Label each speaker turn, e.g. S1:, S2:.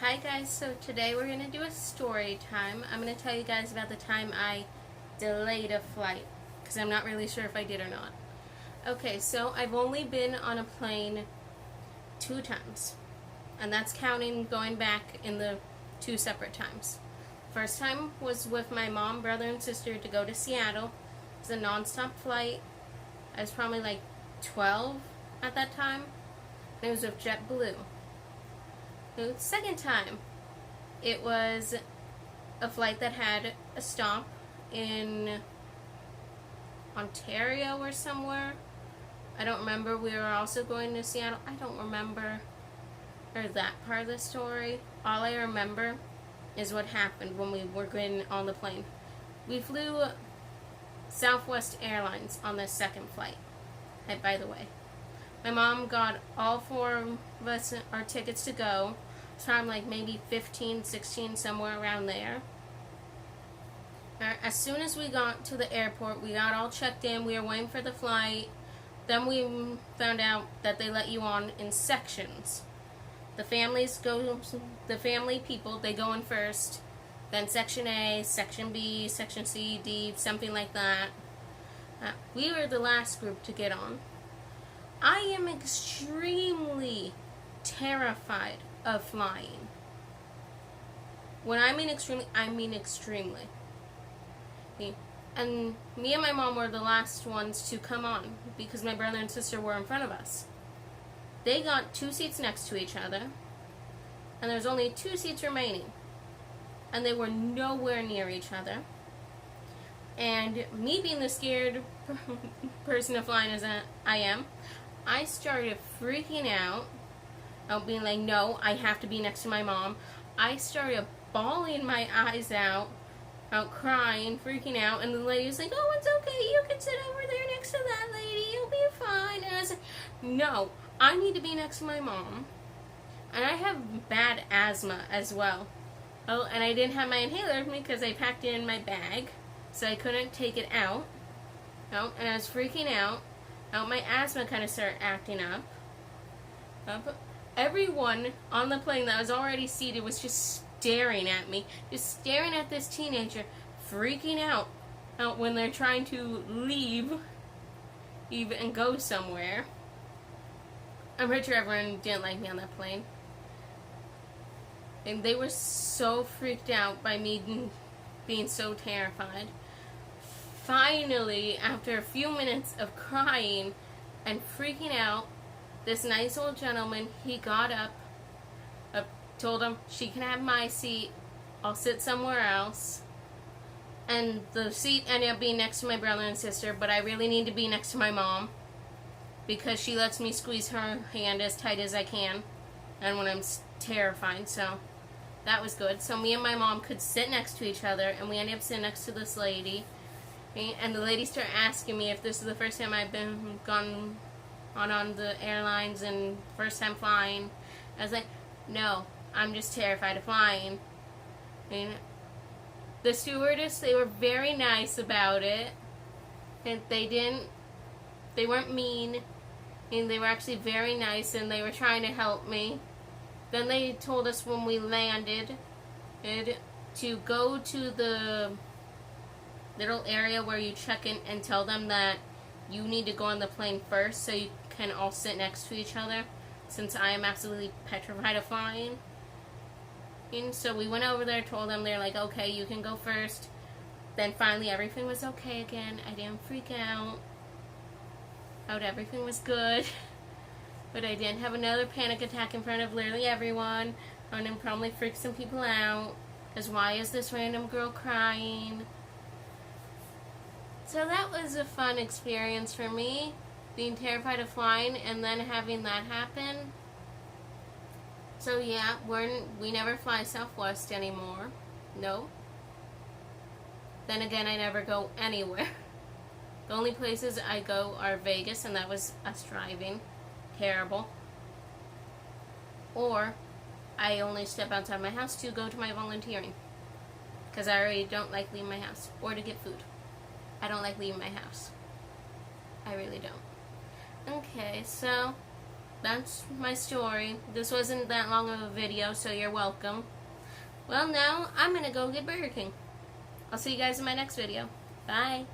S1: Hi guys, so today we're going to do a story time. I'm going to tell you guys about the time I delayed a flight, because I'm not really sure if I did or not. Okay, so I've only been on a plane 2 times, and that's counting going back in the 2 separate times. First time was with my mom, brother, and sister to go to Seattle. It was a non-stop flight. I was probably like 12 at that time, and it was with JetBlue. The second time, it was a flight that had a stop in Ontario or somewhere. I don't remember. We were also going to Seattle. I don't remember that part of the story. All I remember is what happened when we were going on the plane. We flew Southwest Airlines on the second flight, by the way. My mom got all 4 of us our tickets to go. So I'm like maybe 15, 16, somewhere around there. As soon as we got to the airport, we got all checked in. We were waiting for the flight. Then we found out that they let you on in sections. The family people, they go in first. Then section A, section B, section C, D, something like that. We were the last group to get on. I am extremely terrified of flying. When I mean extremely, I mean extremely. And me and my mom were the last ones to come on because my brother and sister were in front of us. They got 2 seats next to each other, and there's only 2 seats remaining, and they were nowhere near each other. And me being the scared person of flying as I am, I started freaking out. Being like, no, I have to be next to my mom. I started bawling my eyes out, crying, freaking out, and the lady was like, oh, it's okay, you can sit over there next to that lady, you'll be fine. And I was like, no, I need to be next to my mom. And I have bad asthma as well. Oh, and I didn't have my inhaler with me because I packed it in my bag, so I couldn't take it out. Oh, and I was freaking out. Oh, my asthma kind of started acting up. Everyone on the plane that was already seated was just staring at me. Just staring at this teenager, freaking out when they're trying to leave and go somewhere. I'm pretty sure everyone didn't like me on that plane. And they were so freaked out by me being so terrified. Finally, after a few minutes of crying and freaking out, this nice old gentleman, he got up, told him, she can have my seat, I'll sit somewhere else. And the seat ended up being next to my brother and sister, but I really need to be next to my mom, because she lets me squeeze her hand as tight as I can, and when I'm terrified, so that was good. So me and my mom could sit next to each other, and we ended up sitting next to this lady, and the lady started asking me if this is the first time I've gone on the airlines and first time flying. I was like, no, I'm just terrified of flying. And the stewardess, they were very nice about it. And they weren't mean. And they were actually very nice, and they were trying to help me. Then they told us when we landed to go to the little area where you check in and tell them that you need to go on the plane first so you can all sit next to each other, since I am absolutely petrified of flying. And so we went over there, told them, they're like, okay, you can go first. Then finally everything was okay again. I didn't freak out. Everything was good. But I didn't have another panic attack in front of literally everyone. And then probably freaked some people out. Because why is this random girl crying? So that was a fun experience for me, being terrified of flying and then having that happen. So yeah, we never fly Southwest anymore. No. Then again, I never go anywhere. The only places I go are Vegas, and that was us driving. Terrible. Or I only step outside my house to go to my volunteering, because I already don't like leaving my house, or to get food. I don't like leaving my house. I really don't. Okay, so that's my story. This wasn't that long of a video, so you're welcome. Well, now I'm gonna go get Burger King. I'll see you guys in my next video. Bye.